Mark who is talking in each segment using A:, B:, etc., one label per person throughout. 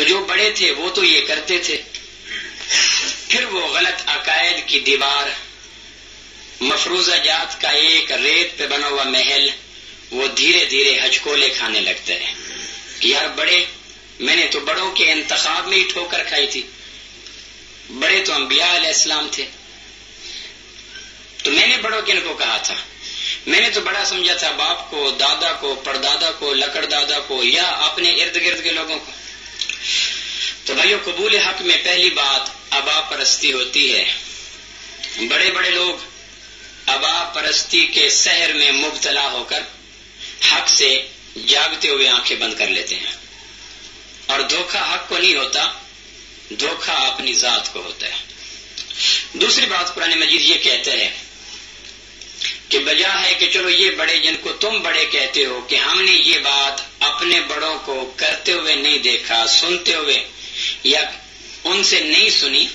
A: تو جو بڑے تھے وہ تو یہ کرتے تھے، پھر وہ غلط عقائد کی دیوار، مفروضہ جات کا ایک ریت پہ بنا ہوا محل، وہ دھیرے دھیرے ہچکولے کھانے لگتا ہے کہ یار بڑے، میں نے تو بڑوں کے انتخاب میں ہی ٹھوکر کھائی تھی، بڑے تو انبیاء علیہ السلام تھے، تو میں نے بڑوں کن کو کہا تھا؟ میں نے تو بڑا سمجھا تھا باپ کو، دادا کو، پردادا کو، لکڑ دادا کو، یا اپنے ارد گرد کے لوگوں کو۔ تو بھائیو، قبول حق میں پہلی بات آبا پرستی ہوتی ہے۔ بڑے بڑے لوگ آبا پرستی کے سحر میں مبتلا ہو کر حق سے جاگتے ہوئے آنکھیں بند کر لیتے ہیں، اور دھوکہ حق کو نہیں ہوتا، دھوکہ اپنی ذات کو ہوتا ہے۔ دوسری بات قرآن مجید یہ کہتا ہے کہ بجا ہے کہ چلو یہ بڑے جن کو تم بڑے کہتے ہو کہ ہم نے یہ بات اپنے بڑوں کو کرتے ہوئے نہیں دیکھا، سنتے ہوئے یا ان سے نہیں سنی،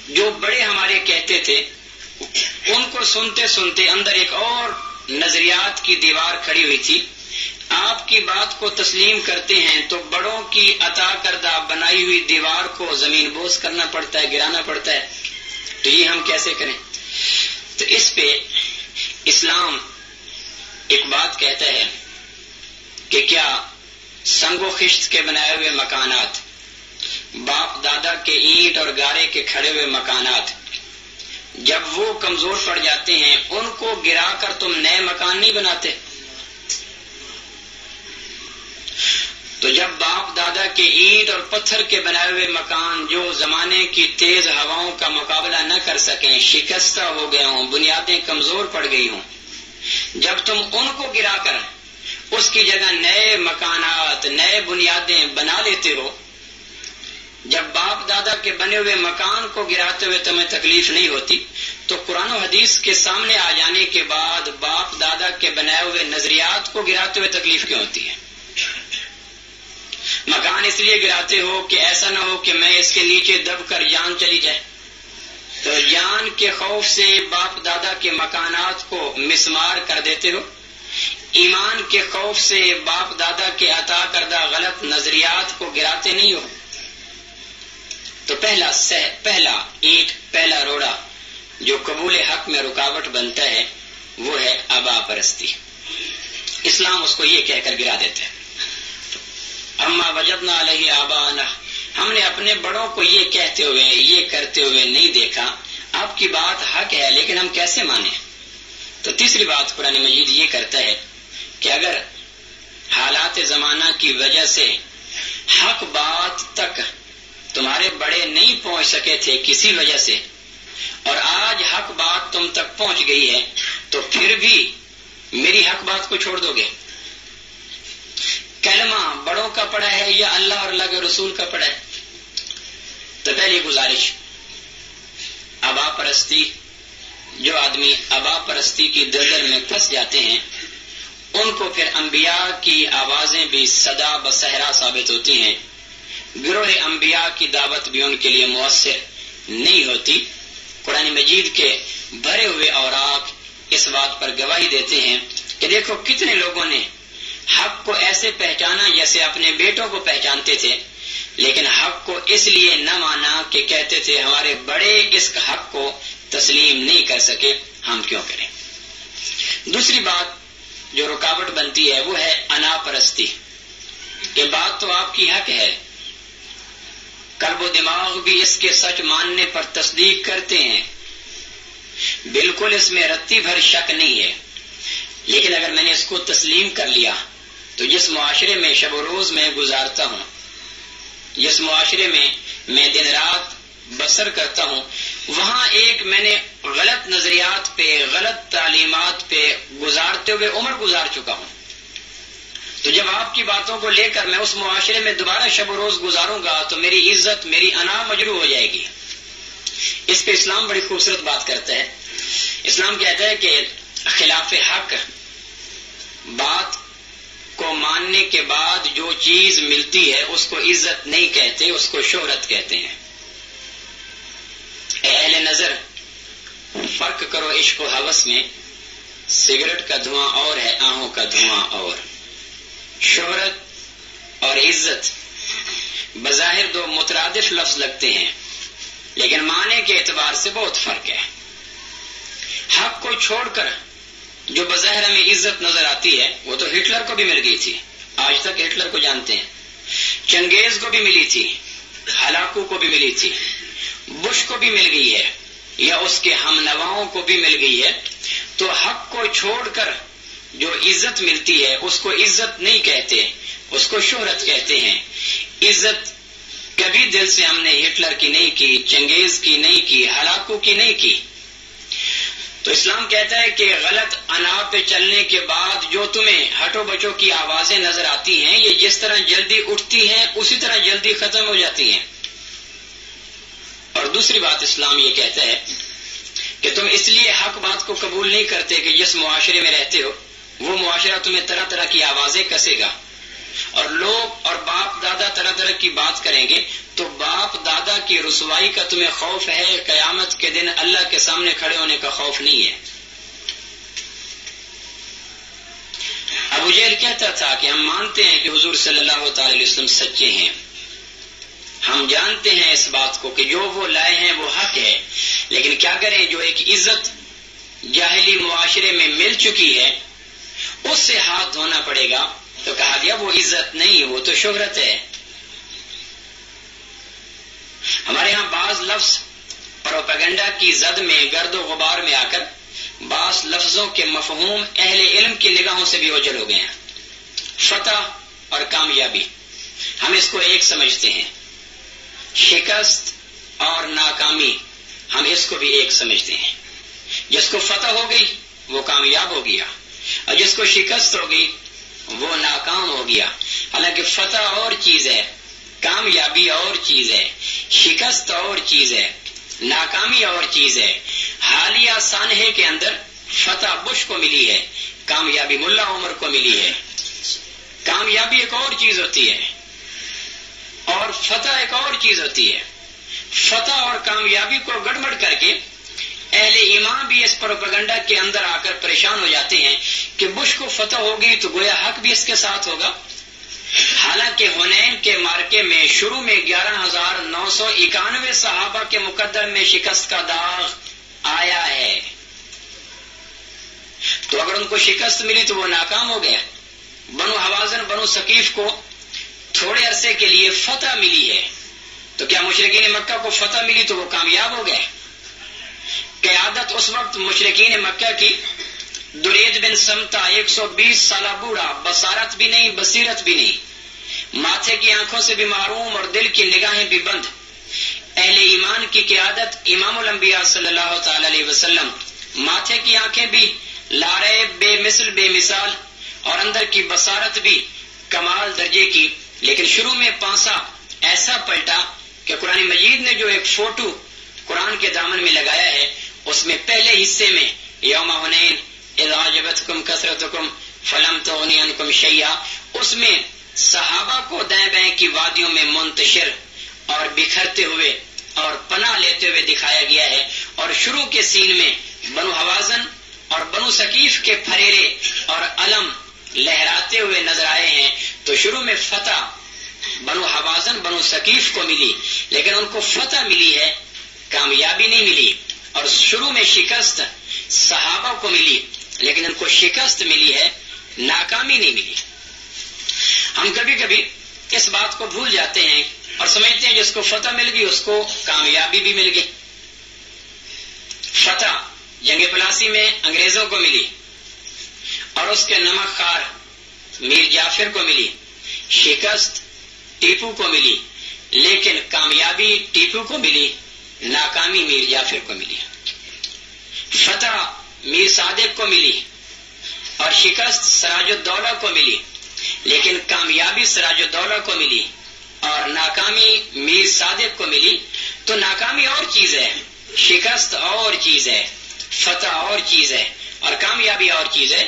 A: جو بڑے ہمارے کہتے تھے ان کو سنتے سنتے اندر ایک اور نظریات کی دیوار کھڑی ہوئی تھی، آپ کی بات کو تسلیم کرتے ہیں تو بڑوں کی عطا کردہ بنائی ہوئی دیوار کو زمین بوس کرنا پڑتا ہے، گرانا پڑتا ہے، تو یہ ہم کیسے کریں؟ تو اس پہ اسلام ایک بات کہتا ہے کہ کیا سنگ و خشت کے بنائے ہوئے مکانات، باپ دادا کے اینٹ اور گارے کے کھڑے ہوئے مکانات، جب وہ کمزور پڑ جاتے ہیں ان کو گرا کر تم نئے مکان نہیں بناتے؟ تو جب باپ دادا کے اینٹ اور پتھر کے بنائے ہوئے مکان جو زمانے کی تیز ہواؤں کا مقابلہ نہ کر سکیں، شکستہ ہو گئے ہوں، بنیادیں کمزور پڑ گئی ہوں، جب تم ان کو گرا کر اس کی جگہ نئے مکانات، نئے بنیادیں بنا لیتے ہو، جب باپ دادا کے بنے ہوئے مکان کو گراتے ہوئے تمہیں تکلیف نہیں ہوتی، تو قرآن و حدیث کے سامنے آ جانے کے بعد باپ دادا کے بنائے ہوئے نظریات کو گراتے ہوئے تکلیف کیوں ہوتی ہے؟ مکان اس لیے گراتے ہو کہ ایسا نہ ہو کہ میں اس کے نیچے دب کر جان چلی جائے، تو جان کے خوف سے باپ دادا کے مکانات کو مسمار کر دیتے ہو، ایمان کے خوف سے باپ دادا کے عطا کردہ غلط نظریات کو گراتے نہیں ہو۔ تو پہلا اینٹ، پہلا روڑا جو قبول حق میں رکاوٹ بنتا ہے وہ ہے آبا پرستی۔ اسلام اس کو یہ کہہ کر گرا دیتا ہے، اما وجدنا علیہ آبانا، ہم نے اپنے بڑوں کو یہ کہتے ہوئے، یہ کرتے ہوئے نہیں دیکھا، آپ کی بات حق ہے لیکن ہم کیسے مانیں؟ تو تیسری بات قرآن مجید یہ کرتا ہے کہ اگر حالات زمانہ کی وجہ سے حق بات تک تمہارے بڑے نہیں پہنچ سکے تھے کسی وجہ سے، اور آج حق بات تم تک پہنچ گئی ہے، تو پھر بھی میری حق بات کو چھوڑ دو گے؟ کلمہ بڑوں کا پڑا ہے یا اللہ اور اللہ کے رسول کا پڑا ہے؟ تو پہلی گزارش، آبا پرستی، جو آدمی آبا پرستی کی دلدل میں پھنس جاتے ہیں ان کو پھر انبیاء کی آوازیں بھی صدا بصحرا ثابت ہوتی ہیں، گروہ انبیاء کی دعوت بھی ان کے لیے مؤثر نہیں ہوتی۔ قرآن مجید کے بھرے ہوئے اوراق اس بات پر گواہی دیتے ہیں کہ دیکھو کتنے لوگوں نے حق کو ایسے پہچانا جیسے اپنے بیٹوں کو پہچانتے تھے، لیکن حق کو اس لیے نہ مانا کہ کہتے تھے ہمارے بڑے اس حق کو تسلیم نہیں کر سکے، ہم کیوں کریں؟ دوسری بات جو رکاوٹ بنتی ہے وہ ہے انا پرستی، کہ بات تو آپ کی حق ہے، قلب و دماغ بھی اس کے سچ ماننے پر تصدیق کرتے ہیں، بالکل اس میں رتی بھر شک نہیں ہے، لیکن اگر میں نے اس کو تسلیم کر لیا تو جس معاشرے میں شب و روز میں گزارتا ہوں، جس معاشرے میں میں دن رات بسر کرتا ہوں، وہاں ایک میں نے غلط نظریات پہ، غلط تعلیمات پہ گزارتے ہوئے عمر گزار چکا ہوں، تو جب آپ کی باتوں کو لے کر میں اس معاشرے میں دوبارہ شب و روز گزاروں گا تو میری عزت، میری انا مجروح ہو جائے گی۔ اس پہ اسلام بڑی خوبصورت بات کرتا ہے، اسلام کہتا ہے کہ خلاف حق بات کو ماننے کے بعد جو چیز ملتی ہے اس کو عزت نہیں کہتے، اس کو شہرت کہتے ہیں۔ اے اہل نظر، فرق کرو عشق و ہوس میں، سگریٹ کا دھواں اور ہے، آہوں کا دھواں اور۔ شہرت اور عزت بظاہر دو مترادف لفظ لگتے ہیں لیکن معنی کے اعتبار سے بہت فرق ہے. حق کو چھوڑ کر جو بظاہر ہمیں عزت نظر آتی ہے وہ تو ہٹلر کو بھی مل گئی تھی، آج تک ہٹلر کو جانتے ہیں، چنگیز کو بھی ملی تھی، ہلاکو کو بھی ملی تھی، بش کو بھی مل گئی ہے یا اس کے ہم نواؤں کو بھی مل گئی ہے. تو حق کو چھوڑ کر جو عزت ملتی ہے اس کو عزت نہیں کہتے، اس کو شہرت کہتے ہیں. عزت کبھی دل سے ہم نے ہٹلر کی نہیں کی، چنگیز کی نہیں کی، ہلاکو کی نہیں کی. تو اسلام کہتا ہے کہ غلط انا پہ چلنے کے بعد جو تمہیں ہٹو بچو کی آوازیں نظر آتی ہیں یہ جس طرح جلدی اٹھتی ہیں اسی طرح جلدی ختم ہو جاتی ہیں. اور دوسری بات اسلام یہ کہتا ہے کہ تم اس لیے حق بات کو قبول نہیں کرتے کہ جس معاشرے میں رہتے ہو وہ معاشرہ تمہیں طرح طرح کی آوازیں کسے گا، اور لوگ اور باپ دادا طرح طرح کی بات کریں گے، تو باپ دادا کی رسوائی کا تمہیں خوف ہے، قیامت کے دن اللہ کے سامنے کھڑے ہونے کا خوف نہیں ہے. ابو جہل کہتا تھا کہ ہم مانتے ہیں کہ حضور صلی اللہ تعالی علیہ وسلم سچے ہیں، ہم جانتے ہیں اس بات کو کہ جو وہ لائے ہیں وہ حق ہے، لیکن کیا کریں جو ایک عزت جاہلی معاشرے میں مل چکی ہے اس سے ہاتھ دھونا پڑے گا. تو کہا گیا وہ عزت نہیں، وہ تو شہرت ہے. ہمارے ہاں بعض لفظ پروپیگنڈا کی زد میں گرد و غبار میں آ کر بعض لفظوں کے مفہوم اہل علم کی نگاہوں سے بھی اوجھل ہو گئے ہیں. فتح اور کامیابی ہم اس کو ایک سمجھتے ہیں، شکست اور ناکامی ہم اس کو بھی ایک سمجھتے ہیں. جس کو فتح ہو گئی وہ کامیاب ہو گیا اور جس کو شکست ہو گئی وہ ناکام ہو گیا. حالانکہ فتح اور چیز ہے، کامیابی اور چیز ہے، شکست اور چیز ہے، ناکامی اور چیز ہے. حالیہ سانحے کے اندر فتح بش کو ملی ہے، کامیابی ملا عمر کو ملی ہے. کامیابی ایک اور چیز ہوتی ہے اور فتح ایک اور چیز ہوتی ہے. فتح اور کامیابی کو گڑبڑ کر کے اہل ایمان بھی اس پروپیگنڈا کے اندر آ کر پریشان ہو جاتے ہیں کہ بش کو فتح ہوگی تو گویا حق بھی اس کے ساتھ ہوگا. حالانکہ حنین کے مارکے میں شروع میں 11,991 صحابہ کے مقدر میں شکست کا داغ آیا ہے. تو اگر ان کو شکست ملی تو وہ ناکام ہو گیا. بنو حوازن بنو ثقیف کو تھوڑے عرصے کے لیے فتح ملی ہے، تو کیا مشرکین مکہ کو فتح ملی تو وہ کامیاب ہو گئے؟ قیادت اس وقت مشرکین مکہ کی درید بن سمتا 120 سالہ بوڑھا، بصارت بھی نہیں بصیرت بھی نہیں، ماتھے کی آنکھوں سے بھی محروم اور دل کی نگاہیں بھی بند. اہل ایمان کی قیادت امام الانبیاء صلی اللہ تعالی علیہ وسلم، ماتھے کی آنکھیں بھی لارے بے مثل بے مثال اور اندر کی بصارت بھی کمال درجے کی. لیکن شروع میں پانسا ایسا پلٹا کہ قرآن مجید نے جو ایک فوٹو قرآن کے دامن میں لگایا ہے اس میں پہلے حصے میں یوم حنین اذ اعجبتکم کثرتکم فلم تغن عنکم شیئا، اس میں صحابہ کو دائیں بائیں کی وادیوں میں منتشر اور بکھرتے ہوئے اور پناہ لیتے ہوئے دکھایا گیا ہے. اور شروع کے سین میں بنو حوازن اور بنو ثقیف کے پھریرے اور علم لہراتے ہوئے نظر آئے ہیں. تو شروع میں فتح بنو حوازن بنو ثقیف کو ملی، لیکن ان کو فتح ملی ہے، کامیابی نہیں ملی. اور شروع میں شکست صحابہ کو ملی لیکن ان کو شکست ملی ہے، ناکامی نہیں ملی. ہم کبھی کبھی اس بات کو بھول جاتے ہیں اور سمجھتے ہیں جس کو فتح مل گئی اس کو کامیابی بھی مل گئی. فتح جنگ پلاسی میں انگریزوں کو ملی اور اس کے نمک خار میر جعفر کو ملی، شکست ٹیپو کو ملی، لیکن کامیابی ٹیپو کو ملی، ناکامی میر جعفر کو ملی. فتح میر صادق کو ملی اور شکست سراج الدولہ کو ملی، لیکن کامیابی سراج الدولہ کو ملی اور ناکامی میر صادق کو ملی. تو ناکامی اور چیز ہے، شکست اور چیز ہے، فتح اور چیز ہے اور کامیابی اور چیز ہے.